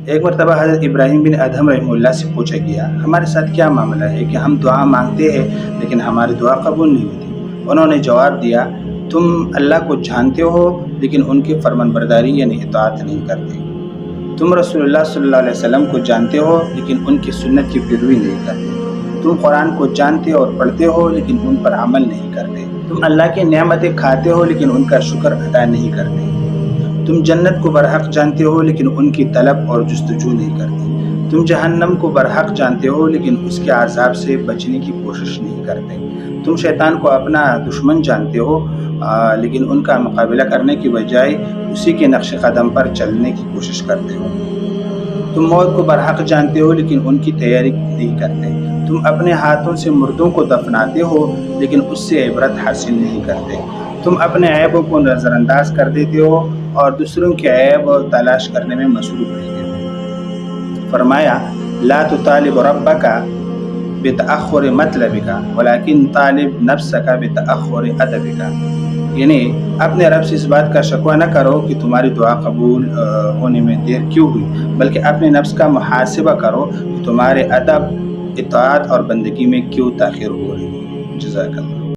ایک مرتبہ حضرت ابراہیم بن ادھم رحمہ اللہ سے پوچھا گیا، ہمارے ساتھ کیا معاملہ ہے کہ ہم دعا مانگتے ہیں لیکن ہماری دعا قبول نہیں ہوتی؟ انہوں نے جواب دیا، تم اللہ کو جانتے ہو لیکن ان کی فرمان برداری یعنی اطاعت نہیں کرتے۔ تم رسول اللہ صلی اللہ علیہ وسلم کو جانتے ہو لیکن ان کی سنت کی پیروی نہیں کرتے۔ تم قرآن کو جانتے اور پڑھتے ہو لیکن ان پر عمل نہیں کرتے۔ تم اللہ کی نعمتیں کھاتے ہو لیکن ان کا شکر ادا نہیں کرتے۔ تم جنت کو برحق جانتے ہو لیکن ان کی طلب اور جستجو نہیں کرتے۔ تم جہنم کو برحق جانتے ہو لیکن اس کے عذاب سے بچنے کی کوشش نہیں کرتے۔ تم شیطان کو اپنا دشمن جانتے ہو لیکن ان کا مقابلہ کرنے کی بجائے اسی کے نقش قدم پر چلنے کی کوشش کرتے ہو۔ تم موت کو برحق جانتے ہو لیکن ان کی تیاری نہیں کرتے۔ تم اپنے ہاتھوں سے مردوں کو دفناتے ہو لیکن اس سے عبرت حاصل نہیں کرتے۔ تم اپنے عیبوں کو نظر انداز کر دیتے ہو اور دوسروں کے عیب تلاش کرنے میں مصروف رہتے ہو۔ فرمایا، لا تطالب ربک بتأخر مطلبک ولکن طالب نفسک بتأخر ادبک، یعنی اپنے رب سے اس بات کا شکوہ نہ کرو کہ تمہاری دعا قبول ہونے میں دیر کیوں ہوئی، بلکہ اپنے نفس کا محاسبہ کرو کہ تمہارے ادب، اطاعت اور بندگی میں کیوں تاخیر ہو رہی ہے۔ جزاک اللہ۔